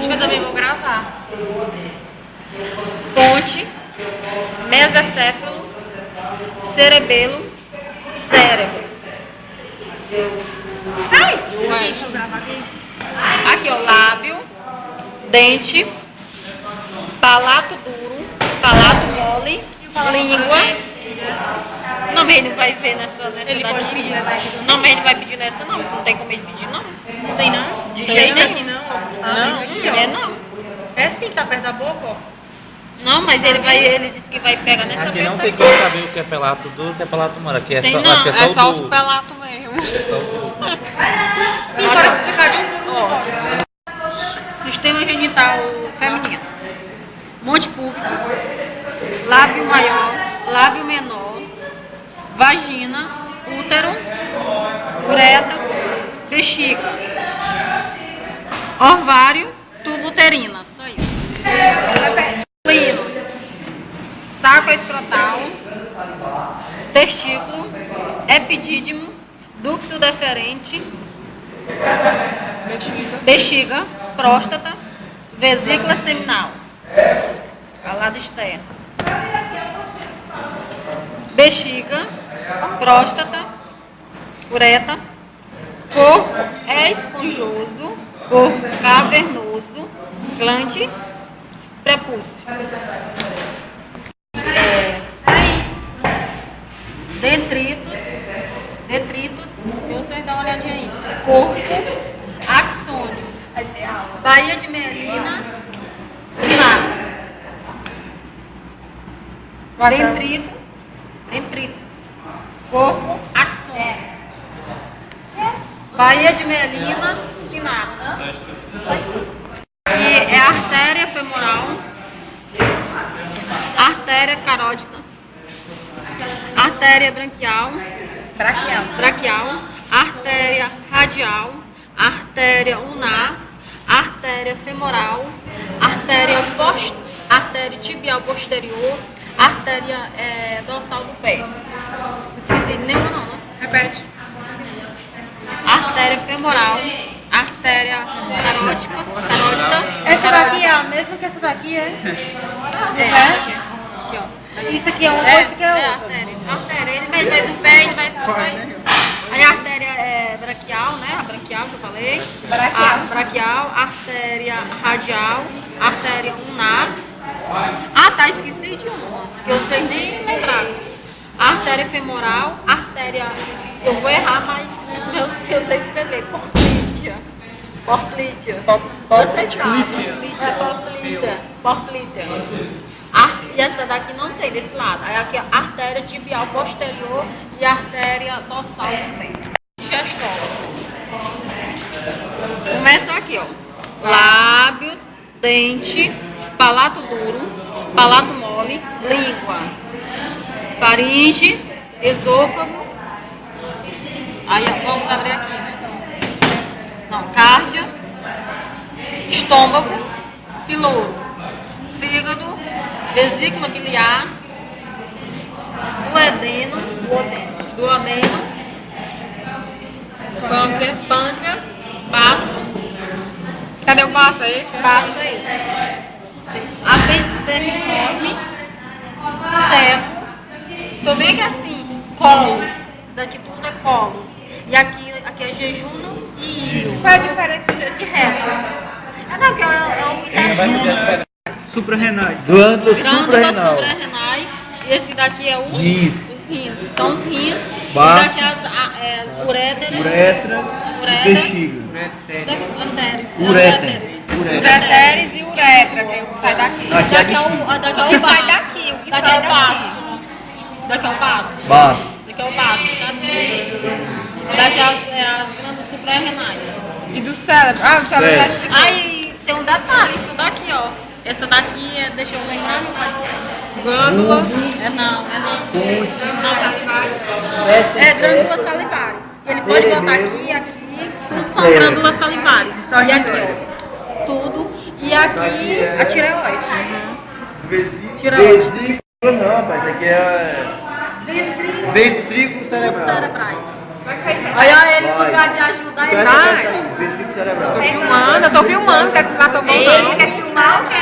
Acho que eu também vou gravar. ponte, mesocéfalo, cerebelo, cérebro. Ai! O resto. Deixa eu gravar aqui. Aqui, ó, lábio, dente, palato duro, palato mole, língua. Não, mas ele não vai ver nessa Ele daqui. pode pedir nessa aqui também? Não, mas ele vai pedir nessa não. Não tem como ele pedir não. Não tem não? De Tem jeito isso nenhum. aqui não? Não, Isso aqui, ó. é não. É sim, que tá perto da boca, ó. Não, mas ele disse que vai pegar nessa Aqui peça não tem aqui. como saber o que é pelato duro e o que é pelato mole. Aqui é Tem só, não, acho que é É só o os duro. pelatos mesmo. É só o duro. Sim, para explicar de um. Sistema genital feminino. Monte público, lábio maior, lábio menor, vagina, útero, uretra, bexiga, ovário, tubo uterina, só isso. Lino, saco escrotal, testículo, epidídimo, ducto deferente, bexiga, próstata, vesícula seminal, ao lado externo, bexiga, próstata, uretra, corpo esponjoso, corpo cavernoso, glande, prepúcio. Detritos, que vocês dão uma olhadinha aí. Corpo, axônio, baía de melina, sinapse. Dentritos, corpo, axônio, baía de melina, sinapse. E é a artéria femoral, artéria carótida, artéria braquial, artéria radial, artéria ulnar, artéria femoral, artéria tibial posterior, artéria dorsal do pé. Não esqueci de nenhuma não, né? Repete. Artéria femoral, artéria carótida. Essa daqui é a mesma que essa daqui, é? Essa aqui, ó. Isso aqui é uma coisa que é outra. Artéria. Ele vai do pé, ele vai só isso. Aí a artéria braquial, né? A braquial que eu falei. A braquial, artéria radial, artéria ulnar. Ah, tá, esqueci de uma, que vocês nem lembraram. Artéria femoral, artéria. Eu vou errar, mas eu sei escrever. Porplítea. Vocês sabem. Porplítea. E essa daqui não tem desse lado. Aí aqui a artéria tibial posterior e a artéria dorsal também. Gestólogo. Começa aqui, ó. Lábios, dente, palato duro, palato mole, língua, faringe, esôfago. Aí ó, vamos abrir aqui. Não, cárdia, estômago, piloro, fígado, vesícula biliar, duodeno, pâncreas, baço. Cadê o passo aí? Baço é esse. Apêndice vermiforme, seco. Tô vendo que assim, colos. Daqui tudo é colos. E aqui é jejum e írio. Qual é a diferença de E reto. Não, porque é o intestino. Suprarrenais. Glândulas Glândulas suprarrenal. suprarrenais. E esse daqui é os rins. São os rins. Baço. Esse daqui é as uréteres. Uretra e bexiga. Ureteres e uretra, que é o que sai daqui. Aqui é Daqui é bexiga. o O que sai daqui, o que Daqui sai é o daqui. baço. Daqui é o baço. Baço. Daqui é o baço, fica assim. Daqui as glândulas suprarrenais. E do cérebro? Ah, o cérebro já Cérebro. explicou. Aí tem um detalhe, isso daqui, ó. Essa daqui é, deixa eu lembrar, não pode ser. Glândula. Não. É glândulas salivares. E ele pode botar aqui, tudo são glândulas salivares. E aqui, ó, tudo. E aqui a tireoide. Tireoide. Vesícula não, rapaz. Isso aqui é ventrículo Os cerebral. cerebrais. Olha ele no lugar de ajudar ele. Ventrículo cerebral. Tô filmando, quero que lá tô voltando. normal, que é